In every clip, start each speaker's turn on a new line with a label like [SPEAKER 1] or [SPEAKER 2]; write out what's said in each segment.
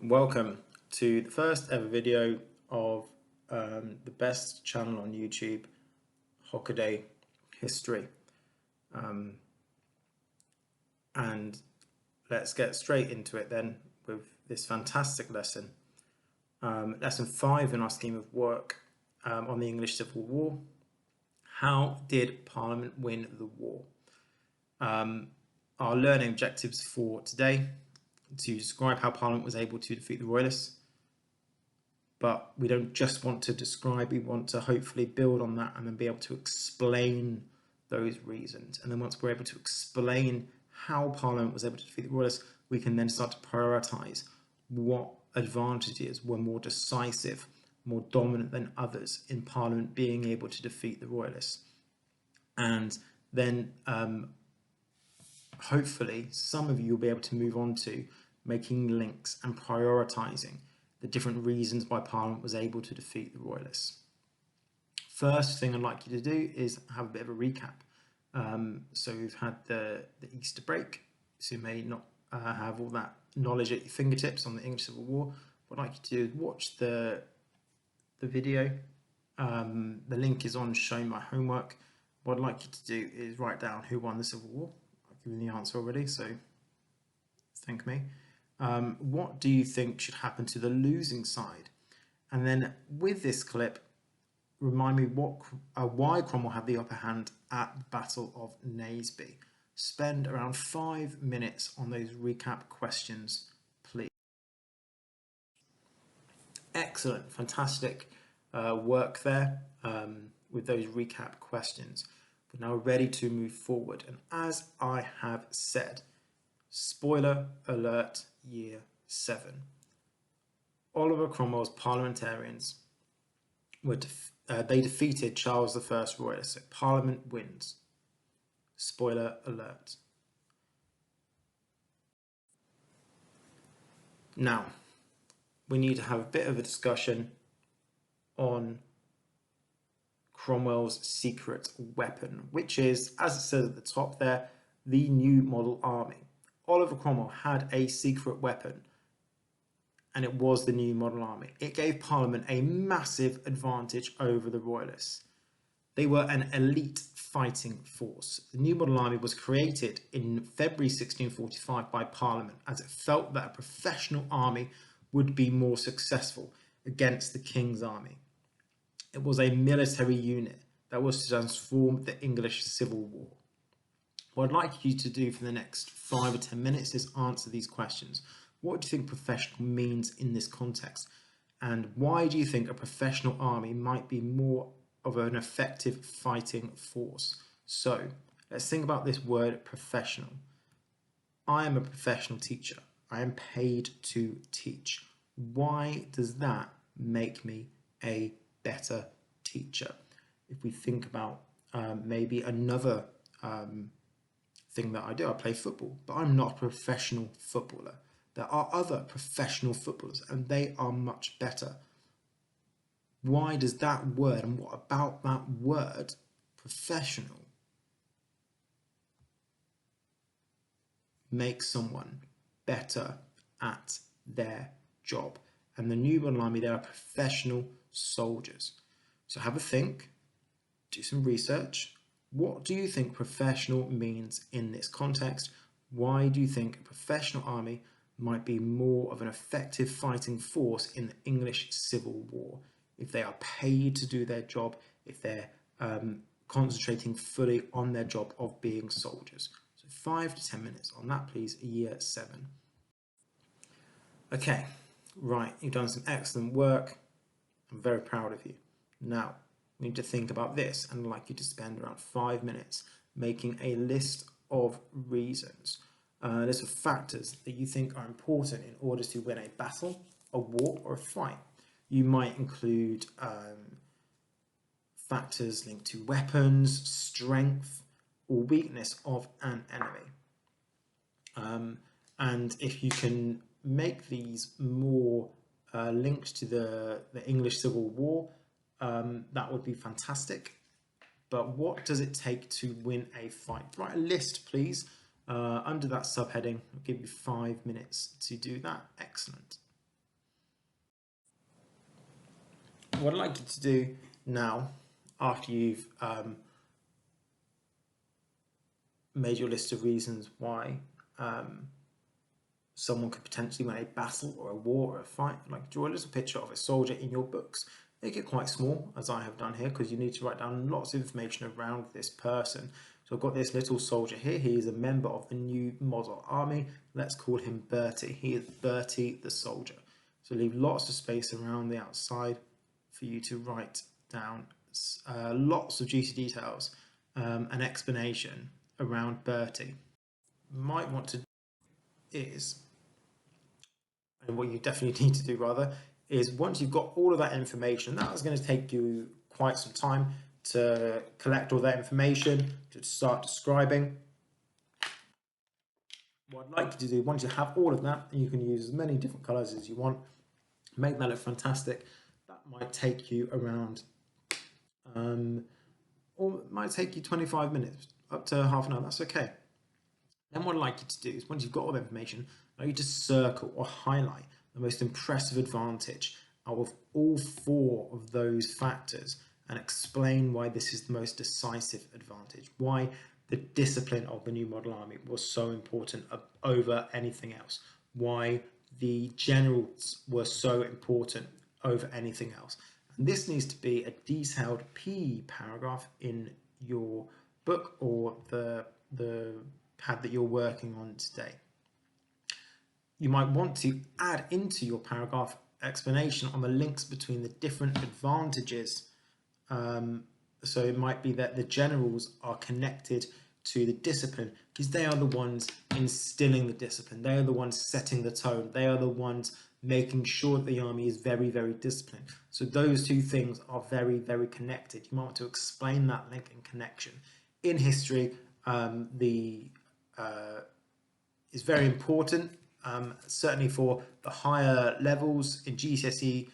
[SPEAKER 1] Welcome to the first ever video of the best channel on YouTube, Hockaday History. And let's get straight into it then with this fantastic lesson. Lesson 5 in our scheme of work on the English Civil War. How did Parliament win the war? Our learning objectives for today: to describe how Parliament was able to defeat the Royalists. But we don't just want to describe, we want to hopefully build on that and then be able to explain those reasons. And then once we're able to explain how Parliament was able to defeat the Royalists, we can then start to prioritise what advantages were more decisive, more dominant than others in Parliament being able to defeat the Royalists. And then hopefully some of you will be able to move on to making links and prioritising the different reasons why Parliament was able to defeat the Royalists. First thing I'd like you to do is have a bit of a recap. So we've had the Easter break, so you may not have all that knowledge at your fingertips on the English Civil War. What I'd like you to do is watch the video. The link is on showing my homework. What I'd like you to do is write down who won the Civil War. I've given the answer already, so thank me. What do you think should happen to the losing side? And then with this clip, remind me why Cromwell had the upper hand at the Battle of Naseby. Spend around 5 minutes on those recap questions, please. Excellent, fantastic work there with those recap questions. We're now ready to move forward. And as I have said, spoiler alert, year 7. Oliver Cromwell's parliamentarians they defeated Charles I Royalists. So Parliament wins. Spoiler alert. Now, we need to have a bit of a discussion on Cromwell's secret weapon, which is, as it says at the top there, the New Model Army. Oliver Cromwell had a secret weapon, and it was the New Model Army. It gave Parliament a massive advantage over the Royalists. They were an elite fighting force. The New Model Army was created in February 1645 by Parliament, as it felt that a professional army would be more successful against the King's army. It was a military unit that was to transform the English Civil War. What I'd like you to do for the next 5 or 10 minutes is answer these questions. What do you think professional means in this context? And why do you think a professional army might be more of an effective fighting force? So let's think about this word professional. I am a professional teacher. I am paid to teach. Why does that make me a better teacher? If we think about maybe another thing that I do, I play football, but I'm not a professional footballer. There are other professional footballers and they are much better. Why does that word, and what about that word, professional, make someone better at their job? And the New Model Army, they are professional soldiers. So have a think, do some research. What do you think professional means in this context? Why do you think a professional army might be more of an effective fighting force in the English Civil War if they are paid to do their job, if they're concentrating fully on their job of being soldiers? So 5 to 10 minutes on that, please, year 7. Okay, right, you've done some excellent work. I'm very proud of you. Now, we need to think about this, and I'd like you to spend around 5 minutes making a list of reasons, a list of factors that you think are important in order to win a battle, a war, or a fight. You might include factors linked to weapons, strength, or weakness of an enemy. And if you can make these more linked to the English Civil War, that would be fantastic. But what does it take to win a fight? Write a list, please, under that subheading. I'll give you 5 minutes to do that. Excellent. what I'd like you to do now, after you've made your list of reasons why someone could potentially win a battle or a war or a fight, like draw a little picture of a soldier in your books. Make it quite small, as I have done here, because you need to write down lots of information around this person. So I've got this little soldier here. He is a member of the new model army. Let's call him Bertie. He is Bertie the soldier. So leave lots of space around the outside for you to write down lots of juicy details, an explanation around Bertie. Might want to is, and what you definitely need to do rather, is once you've got all of that information, that's going to take you quite some time to collect all that information, to start describing. What I'd like you to do, once you have all of that, and you can use as many different colors as you want, make that look fantastic. That might take you around, or it might take you 25 minutes, up to half an hour, that's okay. Then what I'd like you to do is, once you've got all the information, I'd like you to circle or highlight the most impressive advantage out of all 4 of those factors and explain why this is the most decisive advantage, why the discipline of the new model army was so important over anything else, why the generals were so important over anything else. And this needs to be a detailed P paragraph in your book or the pad that you're working on today. You might want to add into your paragraph explanation on the links between the different advantages. So it might be that the generals are connected to the discipline because they are the ones instilling the discipline. They are the ones setting the tone. They are the ones making sure that the army is very, very disciplined. So those 2 things are very, very connected. You might want to explain that link and connection. In history, is very important, certainly for the higher levels in GCSE.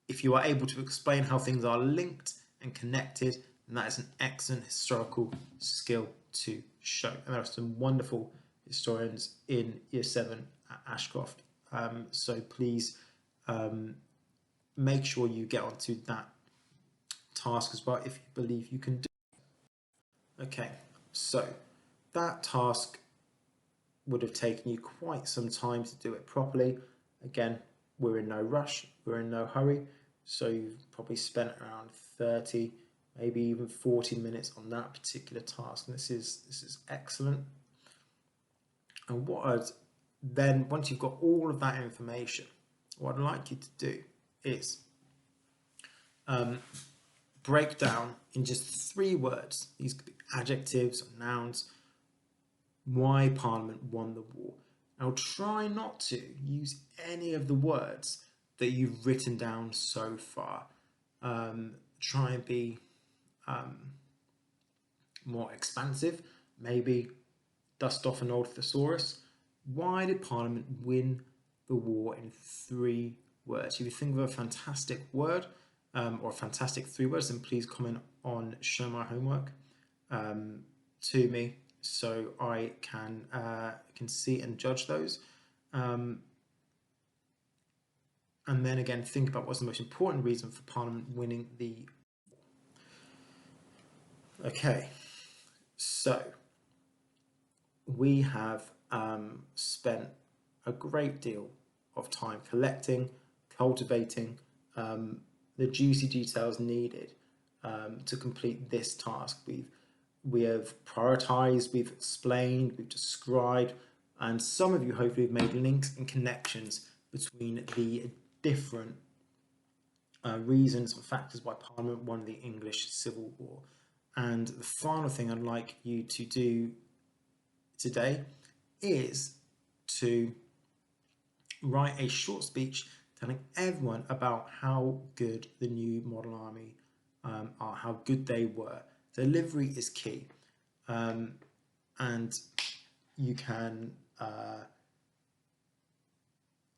[SPEAKER 1] If you are able to explain how things are linked and connected, then that is an excellent historical skill to show. And there are some wonderful historians in Year 7 at Ashcroft. So please make sure you get onto that task as well if you believe you can do it. Okay, so that task would have taken you quite some time to do it properly. Again, we're in no rush, we're in no hurry, so you've probably spent around 30, maybe even 40 minutes on that particular task, and this is excellent. And what I'd then, once you've got all of that information, what I'd like you to do is break down in just 3 words, these could be adjectives or nouns, why Parliament won the war. Now try not to use any of the words that you've written down so far. Try and be more expansive, maybe dust off an old thesaurus. Why did Parliament win the war in 3 words? If you think of a fantastic word or a fantastic 3 words, then please comment on Show My Homework to me so I can see and judge those. And then again, think about what's the most important reason for Parliament winning the war. Okay, so we have spent a great deal of time collecting, cultivating the juicy details needed to complete this task. We have prioritized, we've explained, we've described, and some of you hopefully have made links and connections between the different reasons and factors why Parliament won the English Civil War. And the final thing I'd like you to do today is to write a short speech telling everyone about how good the new model army are, how good they were. Delivery is key, and you can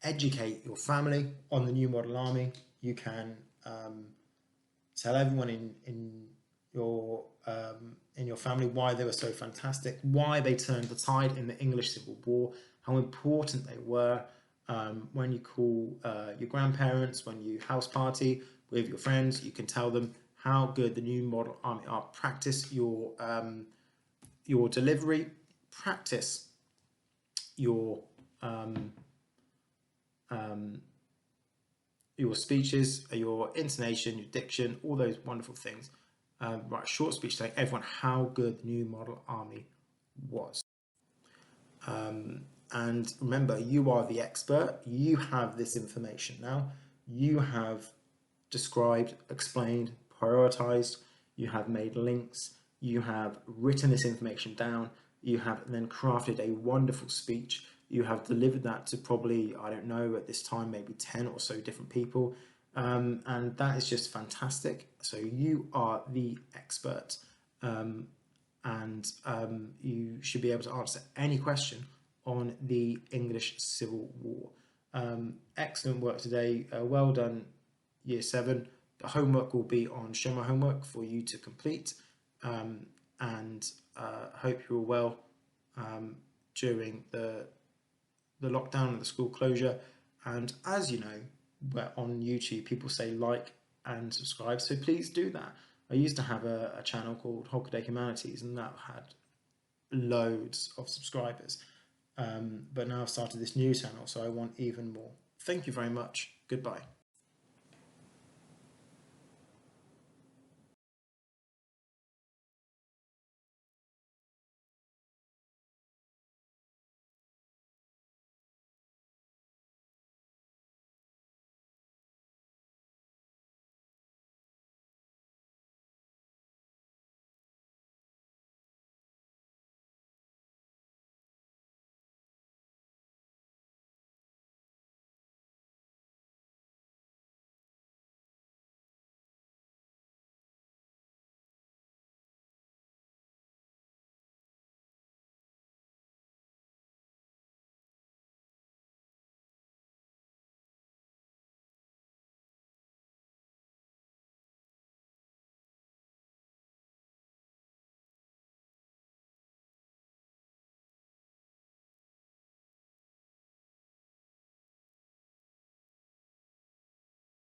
[SPEAKER 1] educate your family on the new model army. You can tell everyone in your family why they were so fantastic, why they turned the tide in the English Civil War, how important they were, When you call your grandparents, when you house party with your friends, you can tell them how good the new Model Army are. Practice your delivery, practice um, um, your speeches, your intonation, your diction, all those wonderful things. Write a short speech telling everyone how good the new Model Army was. And remember, you are the expert. You have this information now. You have described, explained, prioritized. You have made links. You have written this information down. You have then crafted a wonderful speech. You have delivered that to probably, I don't know, at this time, maybe 10 or so different people. And that is just fantastic. So you are the expert. And you should be able to answer any question on the English Civil War. Excellent work today. Well done, Year 7. The homework will be on Show My Homework for you to complete. And hope you're all well during the lockdown and the school closure. And as you know, we're on YouTube, people say like and subscribe, so please do that. I used to have a channel called Hockaday Humanities, and that had loads of subscribers. But now I've started this new channel, so I want even more. Thank you very much. Goodbye.